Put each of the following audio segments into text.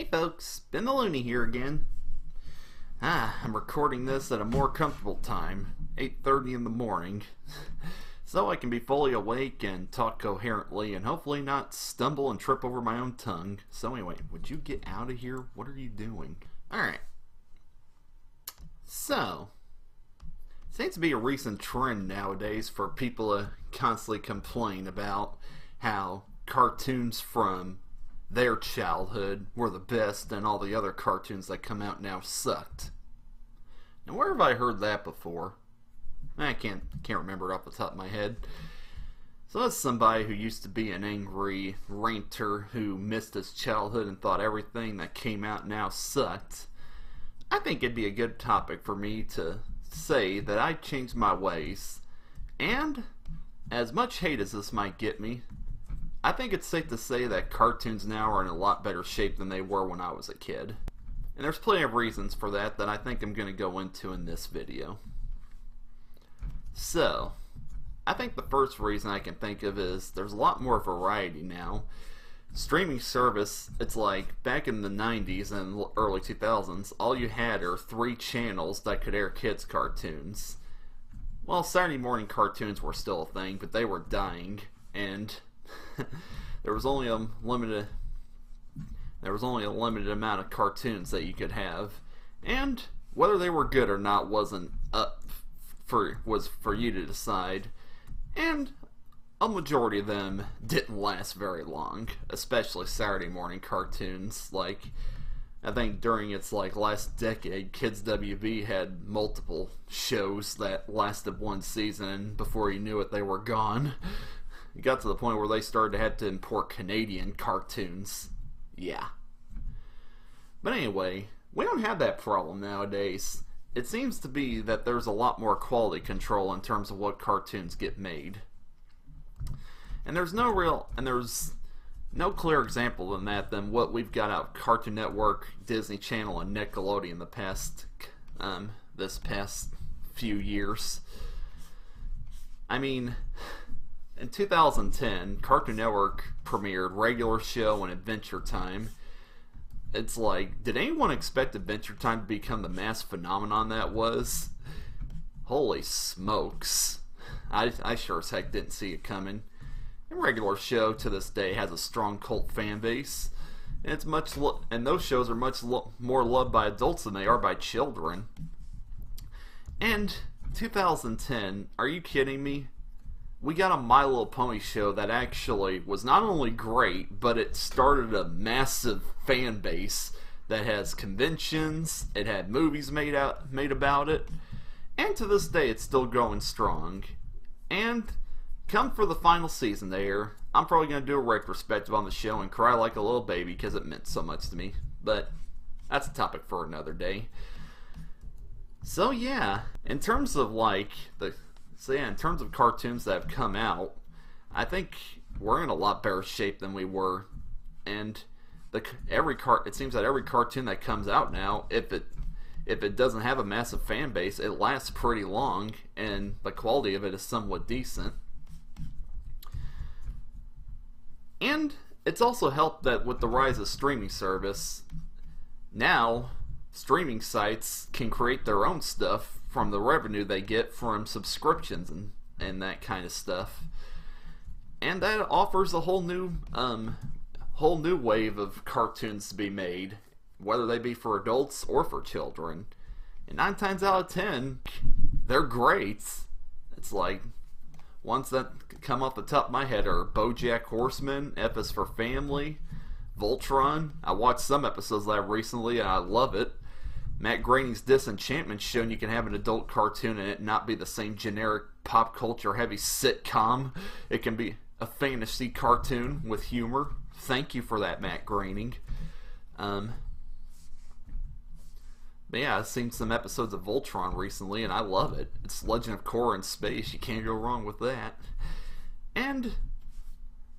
Hey folks, Ben the Looney here again. I'm recording this at a more comfortable time, 8:30 in the morning, so I can be fully awake and talk coherently and hopefully not stumble and trip over my own tongue. So anyway, would you get out of here? What are you doing? Alright. So, seems to be a recent trend nowadays for people to constantly complain about how cartoons from their childhood were the best and all the other cartoons that come out now sucked. Now where have I heard that before? I can't remember it off the top of my head. So that's somebody who used to be an angry ranter who missed his childhood and thought everything that came out now sucked. I think it'd be a good topic for me to say that I changed my ways. And as much hate as this might get me, I think it's safe to say that cartoons now are in a lot better shape than they were when I was a kid. And there's plenty of reasons for that I think I'm going to go into in this video. So, I think the first reason I can think of is there's a lot more variety now. Streaming service, it's like back in the 90s and early 2000s, all you had are 3 channels that could air kids' cartoons. Well, Saturday morning cartoons were still a thing, but they were dying, and there was only a limited amount of cartoons that you could have, and whether they were good or not wasn't was for you to decide. And a majority of them didn't last very long, especially Saturday morning cartoons. Like, I think during its last decade, Kids WB had multiple shows that lasted one season, and before you knew it, they were gone. It got to the point where they started to have to import Canadian cartoons. Yeah. But anyway, we don't have that problem nowadays. It seems to be that there's a lot more quality control in terms of what cartoons get made. And there's no clear example than that than what we've got out of Cartoon Network, Disney Channel, and Nickelodeon this past few years. I mean, in 2010, Cartoon Network premiered Regular Show and Adventure Time. It's like, did anyone expect Adventure Time to become the mass phenomenon that was? Holy smokes. I sure as heck didn't see it coming. And Regular Show to this day has a strong cult fan base. And and those shows are much more loved by adults than they are by children. And 2010, are you kidding me? We got a My Little Pony show that actually was not only great, but it started a massive fan base that has conventions, it had movies made about it, and to this day it's still going strong. And come for the final season there, I'm probably going to do a retrospective on the show and cry like a little baby because it meant so much to me, but that's a topic for another day. So yeah, in terms of in terms of cartoons that have come out, I think we're in a lot better shape than we were. And it seems that every cartoon that comes out now, if it doesn't have a massive fan base, it lasts pretty long, and the quality of it is somewhat decent. And it's also helped that with the rise of streaming service, now streaming sites can create their own stuff from the revenue they get from subscriptions and that kind of stuff. And that offers a whole new wave of cartoons to be made, whether they be for adults or for children. And 9 times out of 10, they're great. It's like, ones that come off the top of my head are BoJack Horseman, F is for Family, Voltron. I watched some episodes of that recently and I love it. Matt Groening's Disenchantment showing you can have an adult cartoon and it not be the same generic pop culture heavy sitcom. It can be a fantasy cartoon with humor. Thank you for that, Matt Groening. But yeah, I've seen some episodes of Voltron recently and I love it. It's Legend of Korra in space. You can't go wrong with that. And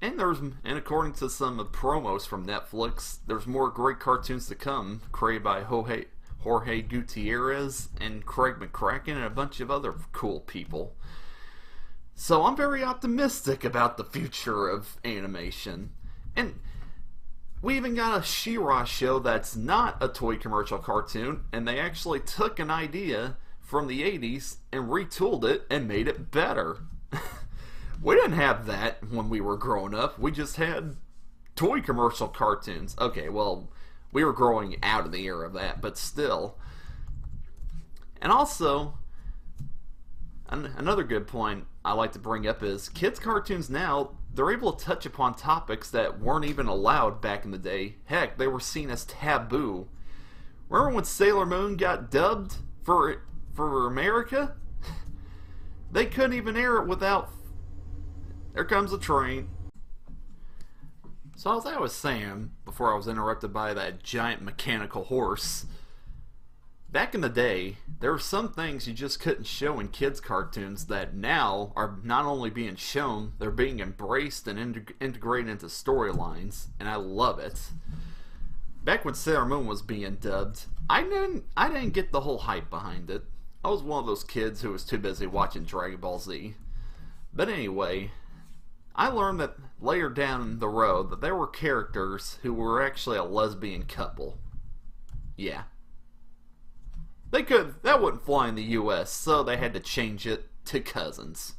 according to some promos from Netflix, there's more great cartoons to come created by Jorge Gutierrez and Craig McCracken and a bunch of other cool people. So I'm very optimistic about the future of animation. And We even got a She-Ra show that's not a toy commercial cartoon, and they actually took an idea from the 80s and retooled it and made it better. We didn't have that when we were growing up. We just had toy commercial cartoons. Okay, well, we were growing out of the era of that, but still. And also, another good point I like to bring up is kids' cartoons now, they're able to touch upon topics that weren't even allowed back in the day. Heck, they were seen as taboo. Remember when Sailor Moon got dubbed for America? They couldn't even air it without "There comes a train." So as I was saying, before I was interrupted by that giant mechanical horse, back in the day, there were some things you just couldn't show in kids' cartoons that now are not only being shown, they're being embraced and integrated into storylines, and I love it. Back when Sailor Moon was being dubbed, I didn't get the whole hype behind it. I was one of those kids who was too busy watching Dragon Ball Z. But anyway, I learned that later down the road that there were characters who were actually a lesbian couple. Yeah. That wouldn't fly in the US, so they had to change it to cousins.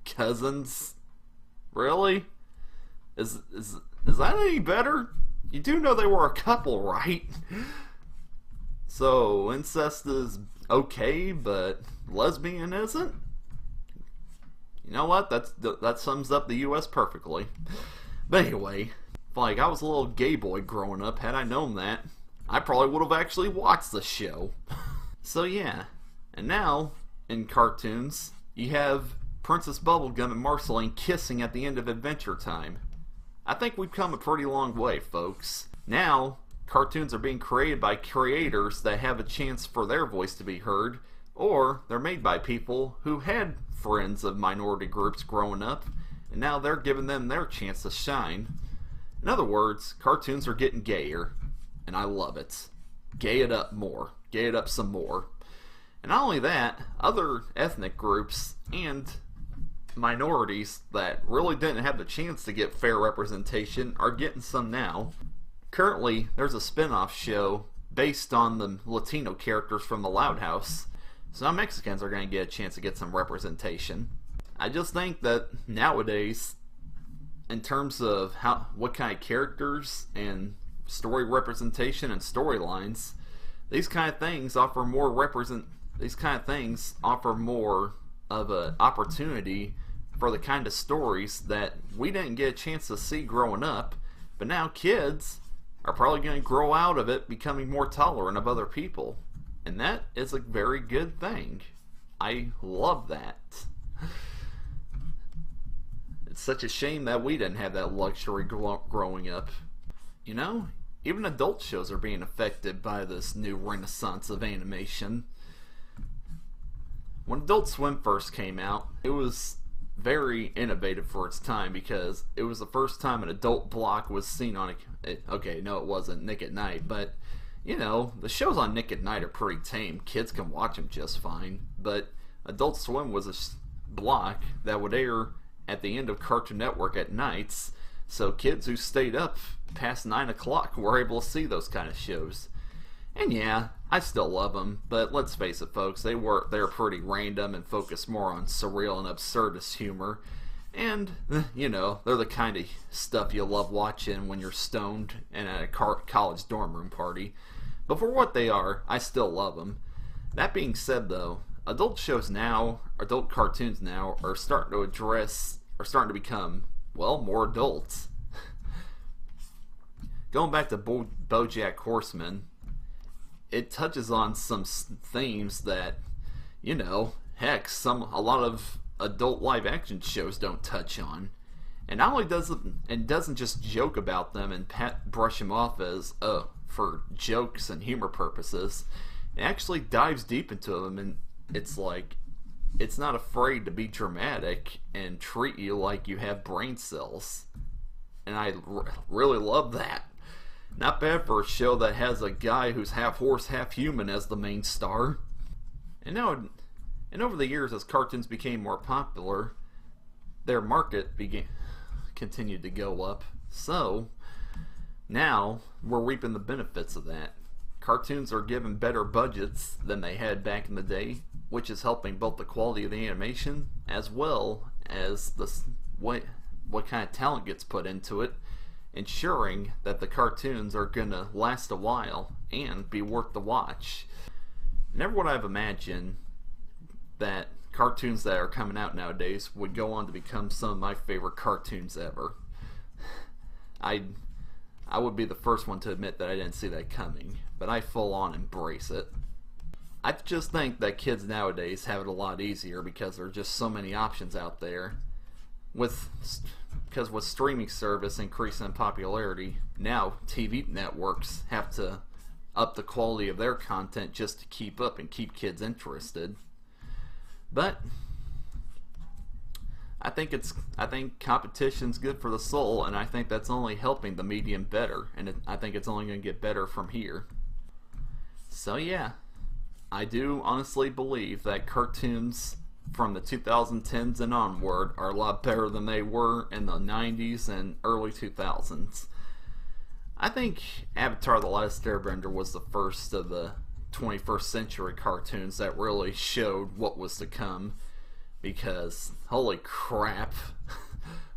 Cousins? Really? Is that any better? You do know they were a couple, right? So, incest is okay, but lesbian isn't? You know what? That sums up the US perfectly. But anyway, like, I was a little gay boy growing up. Had I known that, I probably would have actually watched the show. So yeah, and now, in cartoons, you have Princess Bubblegum and Marceline kissing at the end of Adventure Time. I think we've come a pretty long way, folks. Now, cartoons are being created by creators that have a chance for their voice to be heard, or they're made by people who had friends of minority groups growing up, and now they're giving them their chance to shine. In other words, cartoons are getting gayer, and I love it. Gay it up more. Gay it up some more. And not only that, other ethnic groups and minorities that really didn't have the chance to get fair representation are getting some now. Currently, there's a spin-off show based on the Latino characters from the Loud House, so now Mexicans are going to get a chance to get some representation. I just think that nowadays, in terms of what kind of characters and story representation and storylines, these kind of things offer more of an opportunity for the kind of stories that we didn't get a chance to see growing up, but now kids are probably going to grow out of it becoming more tolerant of other people, and that is a very good thing. I love that. It's such a shame that we didn't have that luxury growing up. You know, even adult shows are being affected by this new renaissance of animation. When Adult Swim first came out, it was very innovative for its time because it was the first time an adult block was seen on okay, no it wasn't Nick at Night, but you know, the shows on Nick at Night are pretty tame. Kids can watch them just fine, but Adult Swim was a block that would air at the end of Cartoon Network at nights, so kids who stayed up past 9 o'clock were able to see those kind of shows. And yeah, I still love them, but let's face it, folks, they're pretty random and focus more on surreal and absurdist humor. And, you know, they're the kind of stuff you love watching when you're stoned and at a college dorm room party. But for what they are, I still love them. That being said, though, adult cartoons now are starting to become, well, more adults. Going back to BoJack Horseman, it touches on some themes that, you know, heck, a lot of adult live action shows don't touch on. And not only doesn't just joke about them and brush them off as for jokes and humor purposes, it actually dives deep into them, and it's like it's not afraid to be dramatic and treat you like you have brain cells. And I really love that. Not bad for a show that has a guy who's half horse, half human as the main star. And over the years, as cartoons became more popular, their market continued to go up. So Now we're reaping the benefits of that. Cartoons are given better budgets than they had back in the day, which is helping both the quality of the animation as well as the what kind of talent gets put into it, ensuring that the cartoons are gonna last a while and be worth the watch. Never would I have imagined that cartoons that are coming out nowadays would go on to become some of my favorite cartoons ever. I would be the first one to admit that I didn't see that coming, but I full on embrace it. I just think that kids nowadays have it a lot easier because there are just so many options out there. Because with streaming service increasing in popularity, now TV networks have to up the quality of their content just to keep up and keep kids interested. But I think competition's good for the soul, and I think that's only helping the medium better, and I think it's only going to get better from here. So yeah, I do honestly believe that cartoons from the 2010s and onward are a lot better than they were in the 90s and early 2000s. I think Avatar: The Last Airbender was the first of the 21st century cartoons that really showed what was to come, because holy crap,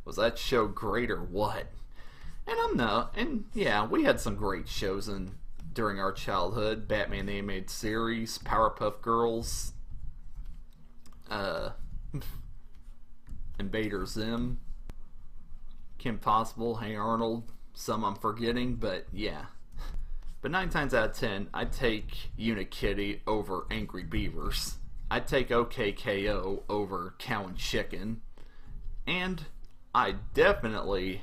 was that show great or what? And yeah, we had some great shows during our childhood. Batman the Animated Series, Powerpuff Girls, Invader Zim, Kim Possible, Hey Arnold, some I'm forgetting, but yeah. But 9 times out of 10, I'd take Unikitty over Angry Beavers. I'd take OKKO over Cow and Chicken. And I definitely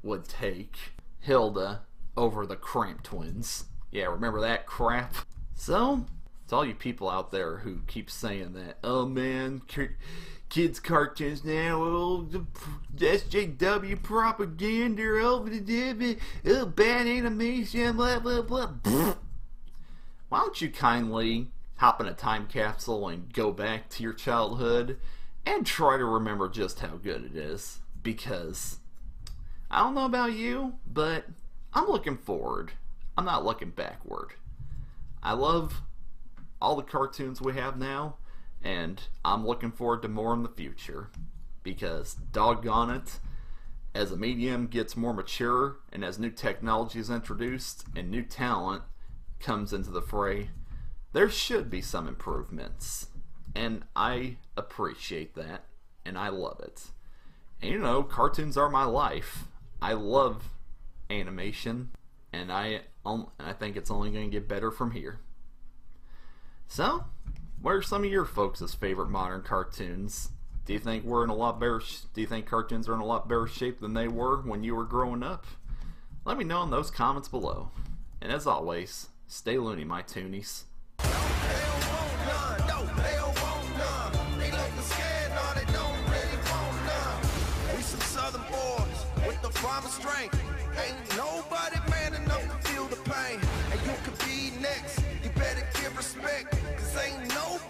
would take Hilda over the Cramp Twins. Yeah, remember that crap? So, to all you people out there who keep saying that, oh man, kids cartoons now, oh, SJW propaganda, oh, bad animation, blah blah blah. Why don't you kindly hop in a time capsule and go back to your childhood and try to remember just how good it is? Because I don't know about you, but I'm looking forward. I'm not looking backward. I love all the cartoons we have now, and I'm looking forward to more in the future, because doggone it, as a medium gets more mature and as new technology is introduced and new talent comes into the fray, there should be some improvements, and I appreciate that, and I love it. And you know, cartoons are my life. I love animation, and I think it's only going to get better from here. So, what are some of your folks' favorite modern cartoons? Do you think do you think cartoons are in a lot better shape than they were when you were growing up? Let me know in those comments below. And as always, stay loony, my toonies. Strength. Ain't nobody man enough to feel the pain. And you could be next. You better give respect. Cause ain't nobody